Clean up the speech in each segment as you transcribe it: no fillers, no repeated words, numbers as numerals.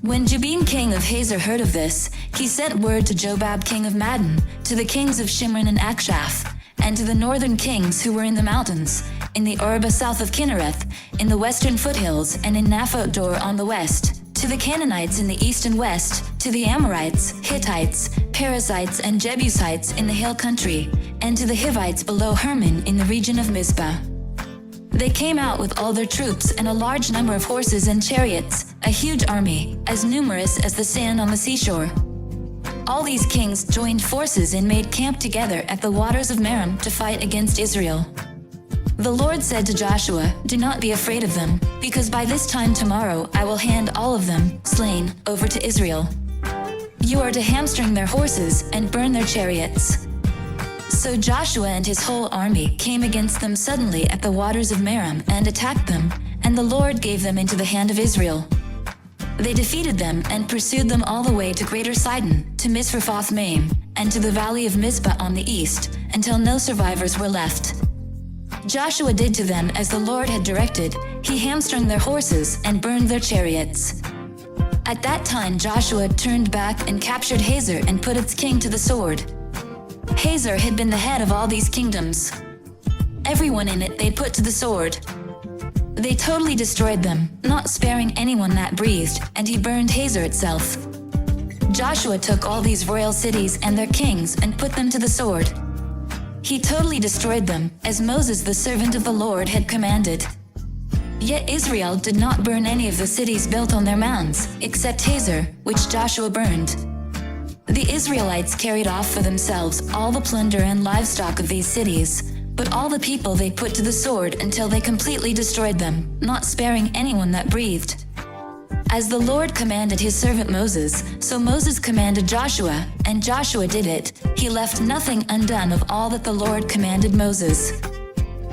When Jabin king of Hazor heard of this, he sent word to Jobab king of Madon, to the kings of Shimron and Akshaph, and to the northern kings who were in the mountains, in the Arabah south of Kinnereth, in the western foothills, and in Naphoth Dor on the west, to the Canaanites in the east and west, to the Amorites, Hittites, Perizzites, and Jebusites in the hill country, and to the Hivites below Hermon in the region of Mizpah. They came out with all their troops and a large number of horses and chariots, a huge army, as numerous as the sand on the seashore. All these kings joined forces and made camp together at the waters of Merom to fight against Israel. The Lord said to Joshua, "Do not be afraid of them, because by this time tomorrow I will hand all of them, slain, over to Israel. You are to hamstring their horses and burn their chariots." So Joshua and his whole army came against them suddenly at the waters of Merom and attacked them, and the Lord gave them into the hand of Israel. They defeated them and pursued them all the way to Greater Sidon, to Misrephoth-Maim, and to the valley of Mizpah on the east, until no survivors were left. Joshua did to them as the Lord had directed. He hamstrung their horses and burned their chariots. At that time Joshua turned back and captured Hazor and put its king to the sword. Hazor had been the head of all these kingdoms. Everyone in it they put to the sword. They totally destroyed them, not sparing anyone that breathed, and he burned Hazor itself. Joshua took all these royal cities and their kings and put them to the sword. He totally destroyed them, as Moses the servant of the Lord had commanded. Yet Israel did not burn any of the cities built on their mounds, except Hazor, which Joshua burned. The Israelites carried off for themselves all the plunder and livestock of these cities, but all the people they put to the sword until they completely destroyed them, not sparing anyone that breathed. As the Lord commanded his servant Moses, so Moses commanded Joshua, and Joshua did it. He left nothing undone of all that the Lord commanded Moses.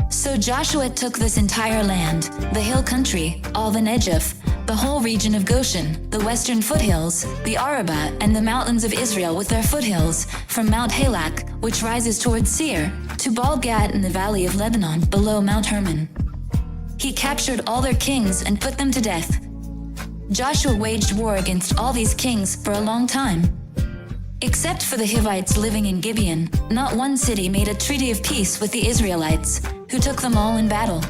So Joshua took this entire land, the hill country, all the Negev, the whole region of Goshen, the western foothills, the Arabah, and the mountains of Israel with their foothills, from Mount Halak, which rises towards Seir, to Baal-Gad in the valley of Lebanon below Mount Hermon. He captured all their kings and put them to death. Joshua waged war against all these kings for a long time. Except for the Hivites living in Gibeon, not one city made a treaty of peace with the Israelites, who took them all in battle.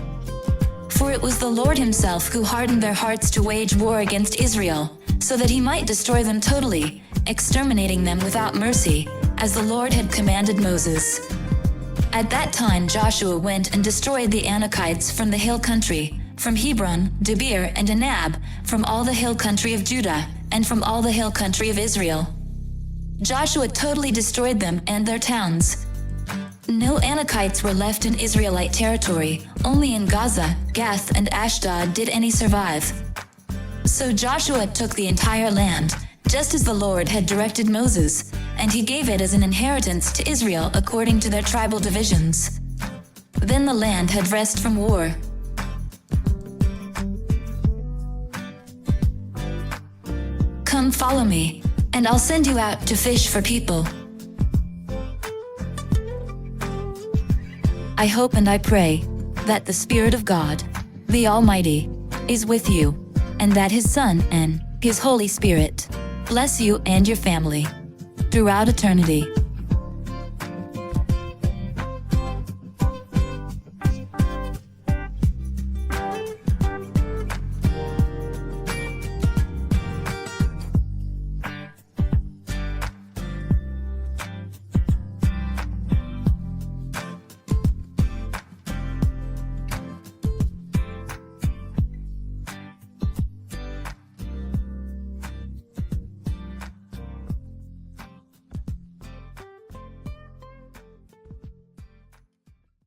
For it was the Lord himself who hardened their hearts to wage war against Israel, so that he might destroy them totally, exterminating them without mercy, as the Lord had commanded Moses. At that time Joshua went and destroyed the Anakites from the hill country, from Hebron, Debir, and Anab, from all the hill country of Judah, and from all the hill country of Israel. Joshua totally destroyed them and their towns. No Anakites were left in Israelite territory, only in Gaza, Gath, and Ashdod did any survive. So Joshua took the entire land, just as the Lord had directed Moses, and he gave it as an inheritance to Israel according to their tribal divisions. Then the land had rest from war. Come follow me, and I'll send you out to fish for people. I hope and I pray that the Spirit of God, the Almighty, is with you, and that His Son and His Holy Spirit bless you and your family throughout eternity.